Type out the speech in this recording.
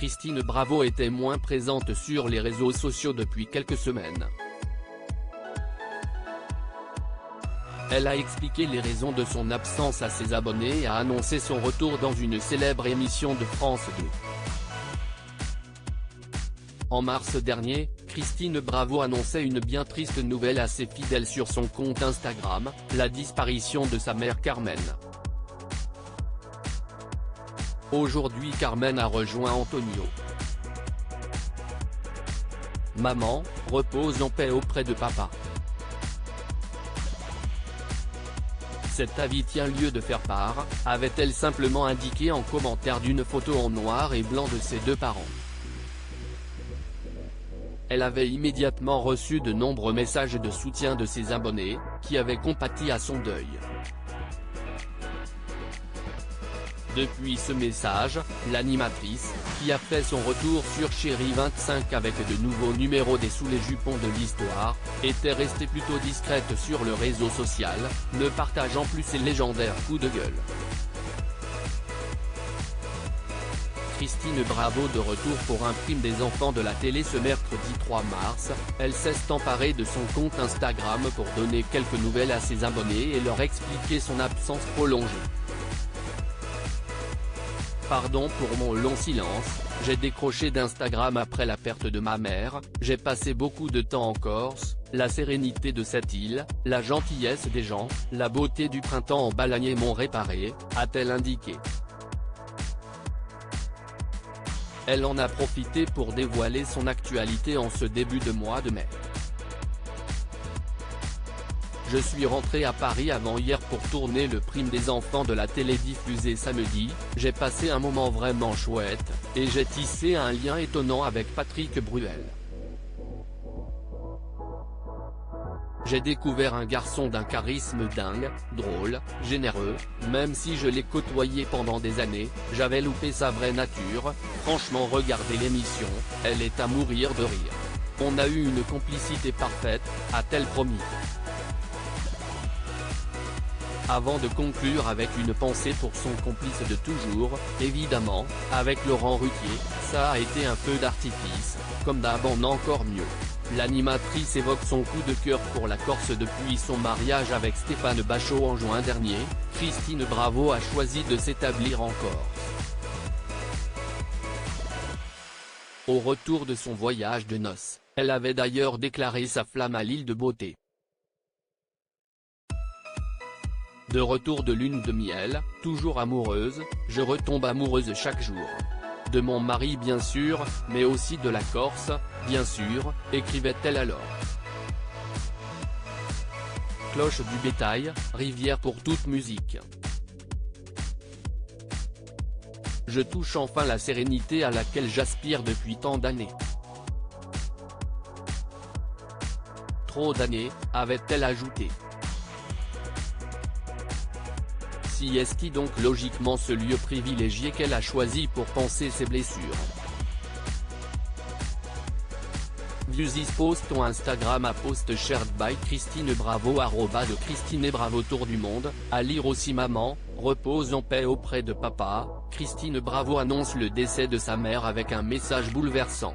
Christine Bravo était moins présente sur les réseaux sociaux depuis quelques semaines. Elle a expliqué les raisons de son absence à ses abonnés et a annoncé son retour dans une célèbre émission de France 2. En mars dernier, Christine Bravo annonçait une bien triste nouvelle à ses fidèles sur son compte Instagram, la disparition de sa mère Carmen. Aujourd'hui Carmen a rejoint Antonio. Maman, repose en paix auprès de papa. Cet avis tient lieu de faire part, avait-elle simplement indiqué en commentaire d'une photo en noir et blanc de ses deux parents. Elle avait immédiatement reçu de nombreux messages de soutien de ses abonnés, qui avaient compati à son deuil. Depuis ce message, l'animatrice, qui a fait son retour sur Chérie 25 avec de nouveaux numéros des Sous les jupons de l'histoire, était restée plutôt discrète sur le réseau social, ne partageant plus ses légendaires coups de gueule. Christine Bravo de retour pour un prime des enfants de la télé ce mercredi 3 mars, elle s'est emparée de son compte Instagram pour donner quelques nouvelles à ses abonnés et leur expliquer son absence prolongée. Pardon pour mon long silence, j'ai décroché d'Instagram après la perte de ma mère, j'ai passé beaucoup de temps en Corse, la sérénité de cette île, la gentillesse des gens, la beauté du printemps en balagnés m'ont réparé, a-t-elle indiqué. Elle en a profité pour dévoiler son actualité en ce début de mois de mai. Je suis rentré à Paris avant-hier pour tourner le prime des enfants de la télé diffusé samedi, j'ai passé un moment vraiment chouette, et j'ai tissé un lien étonnant avec Patrick Bruel. J'ai découvert un garçon d'un charisme dingue, drôle, généreux, même si je l'ai côtoyé pendant des années, j'avais loupé sa vraie nature, franchement regardez l'émission, elle est à mourir de rire. On a eu une complicité parfaite, a-t-elle promis. Avant de conclure avec une pensée pour son complice de toujours, évidemment, avec Laurent Ruquier, ça a été un feu d'artifice, comme d'hab en encore mieux. L'animatrice évoque son coup de cœur pour la Corse depuis son mariage avec Stéphane Bachot en juin dernier, Christine Bravo a choisi de s'établir en Corse. Au retour de son voyage de noces, elle avait d'ailleurs déclaré sa flamme à l'île de beauté. De retour de lune de miel, toujours amoureuse, je retombe amoureuse chaque jour. De mon mari bien sûr, mais aussi de la Corse, bien sûr, écrivait-elle alors. Cloche du bétail, rivière pour toute musique. Je touche enfin la sérénité à laquelle j'aspire depuis tant d'années. Trop d'années, avait-elle ajouté. Si est-ce donc logiquement ce lieu privilégié qu'elle a choisi pour panser ses blessures. Views is post on Instagram à post shared by Christine Bravo @ de Christine Bravo Tour du monde, à lire aussi maman, repose en paix auprès de papa, Christine Bravo annonce le décès de sa mère avec un message bouleversant.